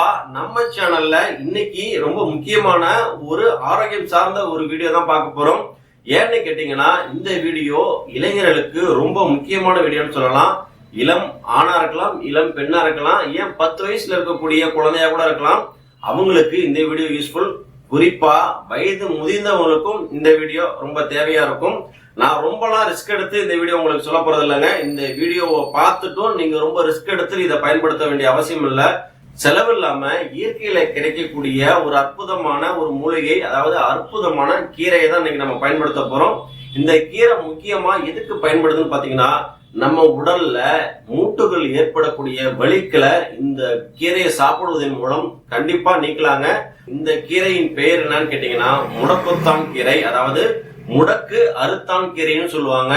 நண்பா, நம்ம சேனல்ல இன்னைக்கு ரொம்ப முக்கியமான ஒரு ஆரோக்கியம் சார்ந்த ஒரு வீடியோ தான் பார்க்க போறோம். ஏன்னு கேட்டீங்கன்னா, இந்த வீடியோ இளைஞர்களுக்கு ரொம்ப முக்கியமான வீடியோன்னு சொல்லலாம். இளம் ஆணா இருக்கலாம், இளம் பெண்ணா இருக்கலாம், ஏன் 10 வயசுல இருக்கக்கூடிய குழந்தையா கூட இருக்கலாம். அவங்களுக்கு இந்த வீடியோ யூஸ்ஃபுல். குறிப்பா வயது முதிர்ந்தவங்களுக்கும் இந்த வீடியோ ரொம்ப தேவையா இருக்கும். நான் ரொம்பலாம் ரிஸ்க் எடுத்து இந்த வீடியோ உங்களுக்கு சொல்ல போறது இல்லைங்க. இந்த வீடியோவை பார்த்துட்டும் நீங்க ரொம்ப ரிஸ்க் எடுத்து இதை பயன்படுத்த வேண்டிய அவசியம் இல்லை. செலவு இல்லாம இயற்கையில கிடைக்கக்கூடிய ஒரு அற்புதமான ஒரு மூலிகை, அதாவது அற்புதமான கீரையை தான் இன்னைக்கு நம்ம பயன்படுத்த போறோம். இந்த கீரை முக்கியமா எதுக்கு பயன்படுதுன்னு பாத்தீங்கன்னா, நம்ம உடல்ல மூட்டுகள் ஏற்படக்கூடிய வலிகளை இந்த கீரையை சாப்பிடுவதன் மூலம் கண்டிப்பா நீக்கலாங்க. இந்த கீரையின் பெயர் என்னன்னு கேட்டீங்கன்னா, முடக்கத்தான் கீரை, அதாவது முடக்கு அறுத்தான் கீரைன்னு சொல்லுவாங்க.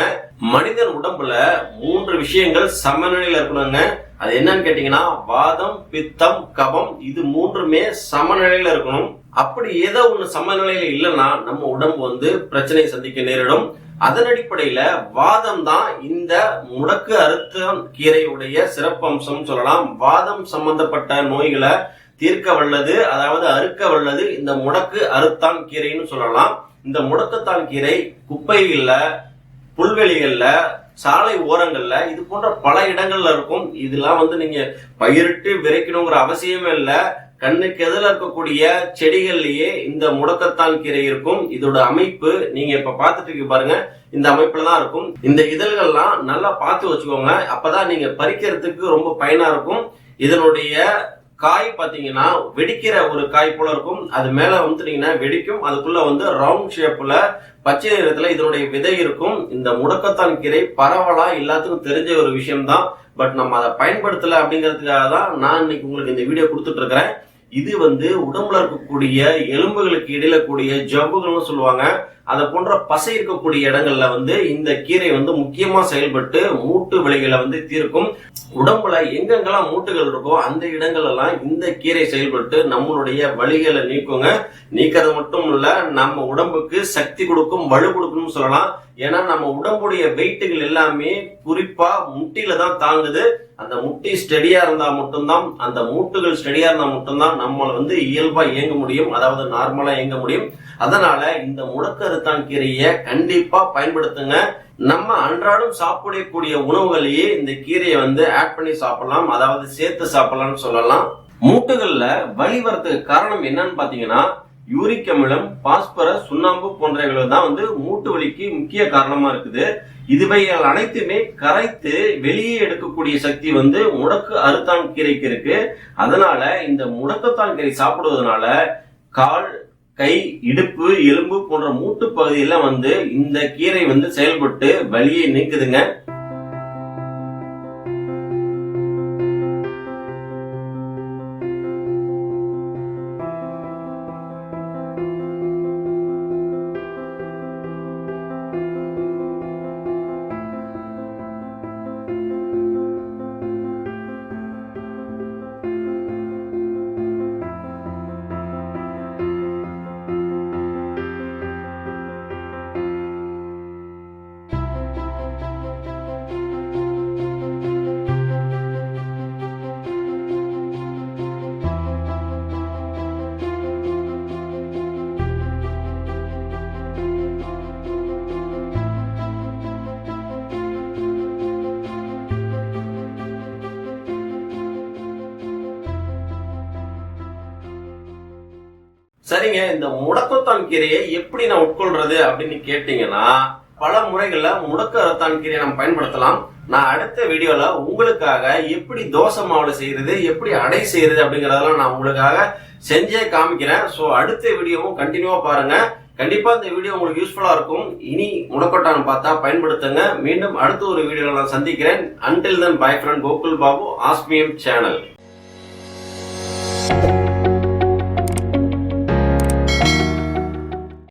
மனிதன் உடம்புல 3 விஷயங்கள் சமநிலையில இருக்கணுங்க. அது என்னன்னு கேட்டீங்கன்னா, வாதம், பித்தம், கபம், இது 3மே சமநிலையில இருக்கணும். அப்படி ஏதோ ஒண்ணு சமநிலையில இல்லைன்னா நம்ம உடம்பு பிரச்சனையை சந்திக்க நேரிடும். அதன் அடிப்படையில வாதம் தான் இந்த முடக்கு அறுத்தான் கீரையுடைய சிறப்பம்சம் சொல்லலாம். வாதம் சம்பந்தப்பட்ட நோய்களை தீர்க்க வல்லது, அதாவது அறுக்க வல்லது இந்த முடக்கு அறுத்தான் கீரைன்னு சொல்லலாம். இந்த முடக்கத்தான் கீரை குப்பைகள்ல, புல்வெளிகள்ல, சாலை ஓரங்கள்ல, இது போன்ற பல இடங்கள்ல இருக்கும். இதெல்லாம் நீங்க பயிரிட்டு விதைக்கணுங்கிற அவசியமே இல்லை. கண்ணுக்கு எதிர இருக்கக்கூடிய செடிகள்லயே இந்த முடக்கத்தான் கீரை இருக்கும். இதோட அமைப்பு நீங்க இப்ப பாத்துட்டு இருக்கு பாருங்க, இந்த அமைப்புல தான் இருக்கும். இந்த இதழ்கள்லாம் நல்லா பார்த்து வச்சுக்கோங்க, அப்பதான் நீங்க பறிக்கிறதுக்கு ரொம்ப பயனா இருக்கும். இதனுடைய காய் பாத்தீங்கன்னா வெடிக்கிற ஒரு காய் போல இருக்கும். அது மேல வெடிக்கும். அதுக்குள்ள ரவுண்ட் ஷேப்ல பச்சை நிறத்துல இதனுடைய விதை இருக்கும். இந்த முடக்கத்தான் கீரை பரவலா எல்லாத்துக்கும் தெரிஞ்ச ஒரு விஷயம் தான். பட் நம்ம அதை பயன்படுத்தல அப்படிங்கிறதுக்காக தான் நான் இன்னைக்கு உங்களுக்கு இந்த வீடியோ கொடுத்துட்டு இருக்கிறேன். இது உடம்புல இருக்கக்கூடிய எலும்புகளுக்கு இடையில கூடிய ஜவ்வுகள்னு சொல்லுவாங்க. அதை போன்ற பசை இருக்கக்கூடிய இடங்கள்ல இந்த கீரை முக்கியமா செயல்பட்டு மூட்டு வலிகளை தீர்க்கும். உடம்புல எங்கெங்கெல்லாம் மூட்டுகள் இருக்கோ அந்த இடங்கள் எல்லாம் இந்த கீரை செயல்பட்டு நம்மளுடைய வலிகளை நீக்குங்க. நீக்கிறது மட்டும் இல்ல, நம்ம உடம்புக்கு சக்தி கொடுக்கும், வலு கொடுக்கணும்னு சொல்லலாம். ஏன்னா நம்ம உடம்புடைய வெயிட்டுகள் எல்லாமே குறிப்பா முட்டில தான் தாங்குது. அந்த முட்டி ஸ்டெடியா இருந்தா மட்டும்தான், அந்த மூட்டுகள் ஸ்டெடியா இருந்தா மட்டும்தான் நம்மள இயல்பா இயங்க முடியும், அதாவது நார்மலா இயங்க முடியும். அதனால இந்த முடக்கத்தான் கீரையை கண்டிப்பா பயன்படுத்துங்க. நம்ம அன்றாடம் சாப்பிடக்கூடிய உணவுகளையே இந்த கீரையை ஆட் பண்ணி சாப்பிடலாம், அதாவது சேர்த்து சாப்பிடலாம்னு சொல்லலாம். மூட்டுகள்ல வலி வரதுக்கு காரணம் என்னன்னு பாத்தீங்கன்னா, யூரிக் அமிலம், பாஸ்பரஸ், சுண்ணாம்பு போன்றவைகள் தான் மூட்டு வலிக்கு முக்கிய காரணமா இருக்குது. இதுவைகள் அனைத்துமே கரைத்து வெளியே எடுக்கக்கூடிய சக்தி முடக்கு அறுத்தான் கீரைக்கு இருக்கு. அதனால இந்த முடக்கத்தான் கீரை சாப்பிடுவதனால கால், கை, இடுப்பு, எலும்பு போன்ற மூட்டு பகுதியில இந்த கீரை செயல்பட்டு வலியை நீக்குதுங்க. சரிங்க, இந்த முடக்கத்தான் கீரையை எப்படி நான் உட்கொள்றது அப்படின்னு கேட்டீங்கன்னா, பல முறைகள்ல முடக்கு அறுத்தான் கீரையை நம்ம பயன்படுத்தலாம். நான் அடுத்த வீடியோல உங்களுக்காக எப்படி தோசை மாவுல செய்யறது, எப்படி அடை செய்யறது அப்படிங்கறதெல்லாம் நான் உங்களுக்காக செஞ்சே காமிக்கிறேன். சோ அடுத்த வீடியோவும் கண்டினியூவா பாருங்க. கண்டிப்பா இந்த வீடியோ உங்களுக்கு யூஸ்ஃபுல்லா இருக்கும். இனி முடக்கத்தான் பார்த்தா பயன்படுத்துங்க. மீண்டும் அடுத்த ஒரு வீடியோல நான் சந்திக்கிறேன். Until then, bye friend, Gokul Babu, osmium channel.